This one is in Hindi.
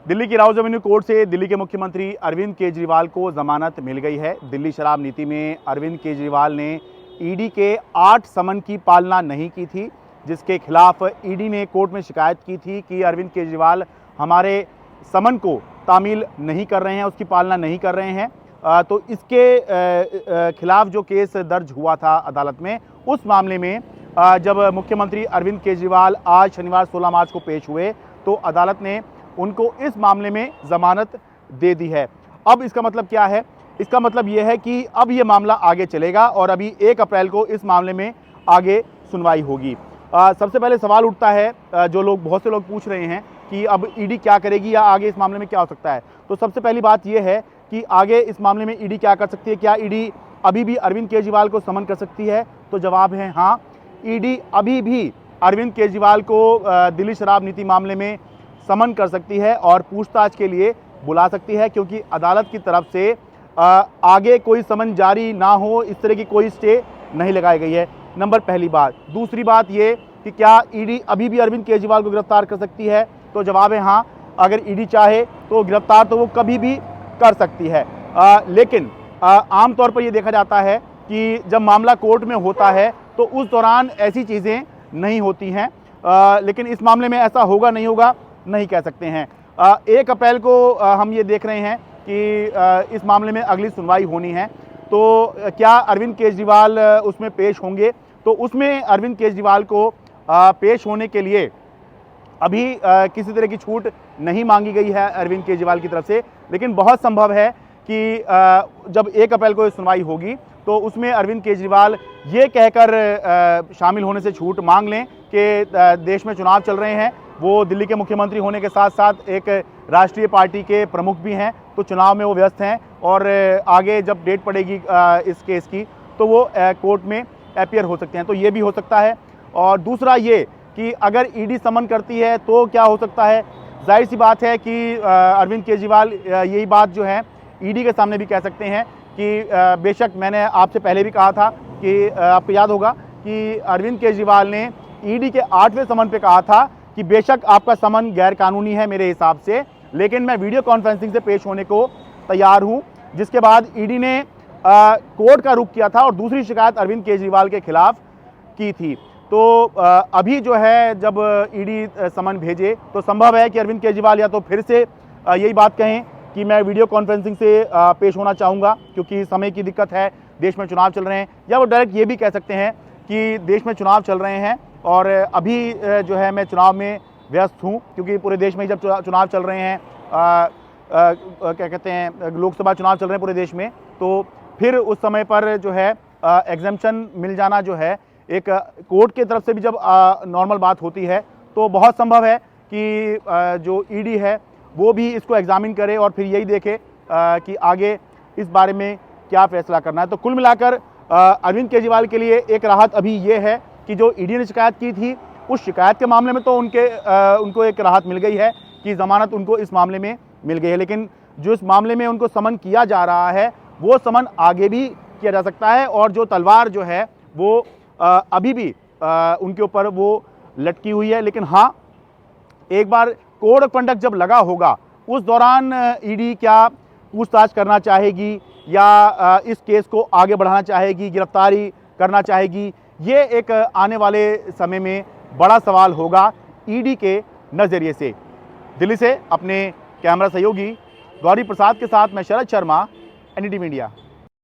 दिल्ली की राउज एवेन्यू कोर्ट से दिल्ली के मुख्यमंत्री अरविंद केजरीवाल को जमानत मिल गई है। दिल्ली शराब नीति में अरविंद केजरीवाल ने ईडी के 8 समन की पालना नहीं की थी, जिसके खिलाफ ईडी ने कोर्ट में शिकायत की थी कि अरविंद केजरीवाल हमारे समन को तामील नहीं कर रहे हैं, उसकी पालना नहीं कर रहे हैं। तो इसके खिलाफ जो केस दर्ज हुआ था अदालत में, उस मामले में जब मुख्यमंत्री अरविंद केजरीवाल आज शनिवार 16 मार्च को पेश हुए तो अदालत ने उनको इस मामले में जमानत दे दी है। अब इसका मतलब क्या है? इसका मतलब यह है कि अब ये मामला आगे चलेगा और अभी 1 अप्रैल को इस मामले में आगे सुनवाई होगी। सबसे पहले सवाल उठता है, बहुत से लोग पूछ रहे हैं कि अब ईडी क्या करेगी या आगे इस मामले में क्या हो सकता है। तो सबसे पहली बात यह है कि आगे इस मामले में ईडी क्या कर सकती है। क्या ईडी अभी भी अरविंद केजरीवाल को समन कर सकती है? तो जवाब है हाँ, ईडी अभी भी अरविंद केजरीवाल को दिल्ली शराब नीति मामले में समन कर सकती है और पूछताछ के लिए बुला सकती है, क्योंकि अदालत की तरफ से आगे कोई समन जारी ना हो, इस तरह की कोई स्टे नहीं लगाई गई है। नंबर पहली बात। दूसरी बात ये कि क्या ईडी अभी भी अरविंद केजरीवाल को गिरफ्तार कर सकती है? तो जवाब है हाँ, अगर ईडी चाहे तो गिरफ्तार तो वो कभी भी कर सकती है। लेकिन आमतौर पर यह देखा जाता है कि जब मामला कोर्ट में होता है तो उस दौरान ऐसी चीज़ें नहीं होती हैं, लेकिन इस मामले में ऐसा होगा नहीं होगा नहीं कह सकते हैं। 1 अप्रैल को हम ये देख रहे हैं कि इस मामले में अगली सुनवाई होनी है। तो क्या अरविंद केजरीवाल उसमें पेश होंगे? तो उसमें अरविंद केजरीवाल को पेश होने के लिए अभी किसी तरह की छूट नहीं मांगी गई है अरविंद केजरीवाल की तरफ से, लेकिन बहुत संभव है कि जब 1 अप्रैल को सुनवाई होगी तो उसमें अरविंद केजरीवाल ये कहकर शामिल होने से छूट मांग लें कि देश में चुनाव चल रहे हैं, वो दिल्ली के मुख्यमंत्री होने के साथ साथ एक राष्ट्रीय पार्टी के प्रमुख भी हैं, तो चुनाव में वो व्यस्त हैं और आगे जब डेट पड़ेगी इस केस की तो वो कोर्ट में अपीयर हो सकते हैं। तो ये भी हो सकता है। और दूसरा ये कि अगर ईडी समन करती है तो क्या हो सकता है? जाहिर सी बात है कि अरविंद केजरीवाल यही बात जो है ईडी के सामने भी कह सकते हैं कि बेशक मैंने आपसे पहले भी कहा था कि आपको याद होगा कि अरविंद केजरीवाल ने ईडी के 8वें समन पे कहा था कि बेशक आपका समन गैर कानूनी है मेरे हिसाब से, लेकिन मैं वीडियो कॉन्फ्रेंसिंग से पेश होने को तैयार हूं। जिसके बाद ईडी ने कोर्ट का रुख किया था और दूसरी शिकायत अरविंद केजरीवाल के खिलाफ की थी। तो अभी जो है जब ईडी समन भेजे तो संभव है कि अरविंद केजरीवाल या तो फिर से यही बात कहें कि मैं वीडियो कॉन्फ्रेंसिंग से पेश होना चाहूँगा क्योंकि समय की दिक्कत है, देश में चुनाव चल रहे हैं, या वो डायरेक्ट ये भी कह सकते हैं कि देश में चुनाव चल रहे हैं और अभी जो है मैं चुनाव में व्यस्त हूँ, क्योंकि पूरे देश में जब चुनाव चल रहे हैं, क्या कहते हैं, लोकसभा चुनाव चल रहे हैं पूरे देश में, तो फिर उस समय पर जो है एग्जेम्पशन मिल जाना जो है एक कोर्ट की तरफ से भी जब नॉर्मल बात होती है, तो बहुत संभव है कि जो ईडी है वो भी इसको एग्जामिन करे और फिर यही देखे कि आगे इस बारे में क्या फैसला करना है। तो कुल मिलाकर अरविंद केजरीवाल के लिए एक राहत अभी ये है कि जो ईडी ने शिकायत की थी उस शिकायत के मामले में तो उनको एक राहत मिल गई है कि जमानत उनको इस मामले में मिल गई है, लेकिन जो इस मामले में उनको समन किया जा रहा है वो समन आगे भी किया जा सकता है और जो तलवार जो है वो अभी भी उनके ऊपर वो लटकी हुई है। लेकिन हाँ, एक बार कोड ऑफ कंडक्ट जब लगा होगा उस दौरान ईडी क्या पूछताछ करना चाहेगी या इस केस को आगे बढ़ाना चाहेगी, गिरफ्तारी करना चाहेगी, ये एक आने वाले समय में बड़ा सवाल होगा ईडी के नज़रिए से। दिल्ली से अपने कैमरा सहयोगी गौरी प्रसाद के साथ मैं शरद शर्मा, एनडीटी मीडिया।